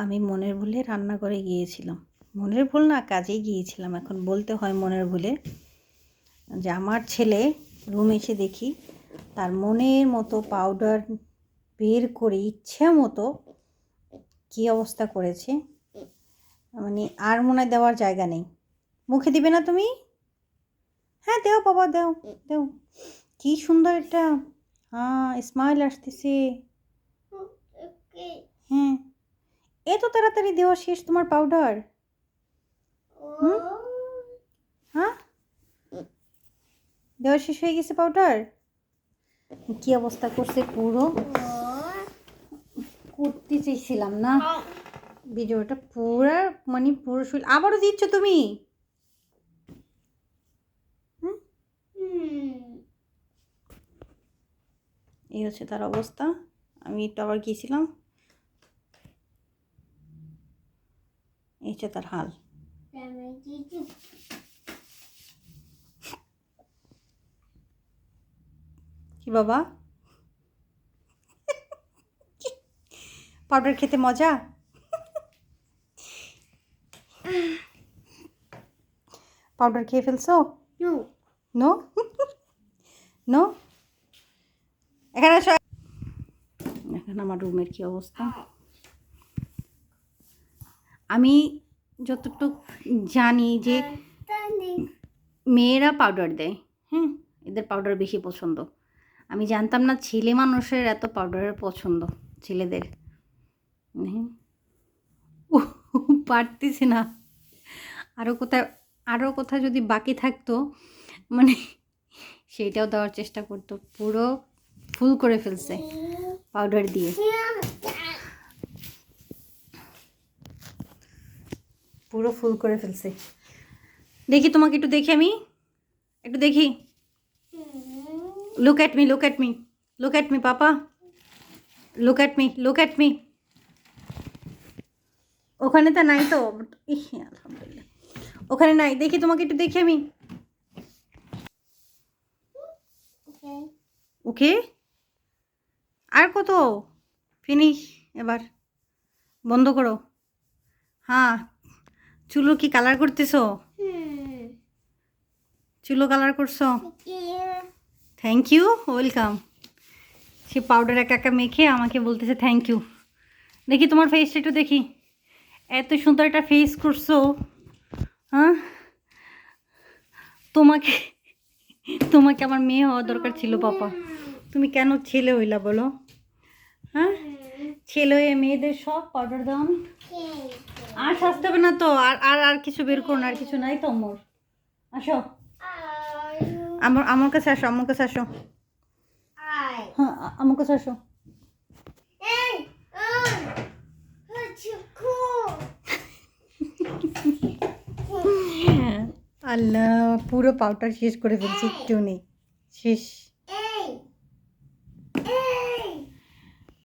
আমি মনের ভুলে রান্নাঘরে গিয়েছিলাম। মনের ভুল না, কাজেই গিয়েছিলাম। এখন বলতে হয় মনের ভুলে। যে আমার ছেলে রুম এসে দেখি তার মনের মতো পাউডার বের করে ইচ্ছে মতো কী অবস্থা করেছে। মানে আর মনে হয় দেওয়ার জায়গা নেই। মুখে দিবে না তুমি? হ্যাঁ দেও বাবা, দেও দেও। কি সুন্দর একটা স্মাইল আসতেছে। হ্যাঁ, এত তাড়াতাড়ি দেওয়া শেষ তোমার পাউডার? হ্যাঁ, দেওয়া শেষ হয়ে গেছে পাউডার? কি অবস্থা করছে পুরো। করতে চাইছিলাম না ভিডিওটা পুরো, মানে পুরো শুল। আবারও দিচ্ছ তুমি? এই হচ্ছে তার অবস্থা। আমি একটু আবার গিয়েছিলাম, এই হচ্ছে তার হাল। কি বাবা, পাউডার খেতে মজা? পাউডার খেয়ে ফেলছো? No no. এখানে আসো। এখন আমার রুমের কি অবস্থা। আমি যতটুকু জানি যে মেয়েরা পাউডার দেয়, হ্যাঁ, এদের পাউডার বেশি পছন্দ। আমি জানতাম না ছেলে মানুষের এত পাউডারের পছন্দ, ছেলেদের। পারতেছি না। আরও কোথায় যদি বাকি থাকতো, মানে সেইটাও দেওয়ার চেষ্টা করতো। পুরো ফুল করে ফেলছে পাউডার দিয়ে, পুরো ফুল করে ফেলছে। দেখি তোমাকে একটু দেখি, আমি একটু দেখি। Look at me, look at me, look at me papa, look at me, look at me. ওখানে তো নাই তো। আলহামদুলিল্লাহ, ওখানে নাই। দেখি তোমাকে একটু দেখি আমি। ওকে, আর কত? ফিনিশ, এবার বন্ধ করো। হ্যাঁ, চুলো কি কালার করতেছো? চুলো কালার করছো? Thank you, welcome. সে পাউডার একা একা মেখে আমাকে বলতেছে থ্যাংক ইউ। দেখি তোমার ফেসটা একটু দেখি। এত সুন্দর একটা ফেস করছো, হ্যাঁ? তোমাকে তোমাকে আমার মেয়ে হওয়া দরকার ছিল পাপা। তুমি কেন ছেলে হইলা বলো? হ্যাঁ, ছেলে হয়ে মেয়েদের সব পাউডার দাও। আর সাজতে হবে না তো। আর আর আর কিছু বের করুন, আর কিছু নাই তো মোর। আসো আমার কাছে আসো, আমার কাছে আসো। হ্যাঁ, আমার কাছে আসো। আল্লাহ, পুরো পাউডার শেষ করে ফেলছি, একটু নেই, শেষ।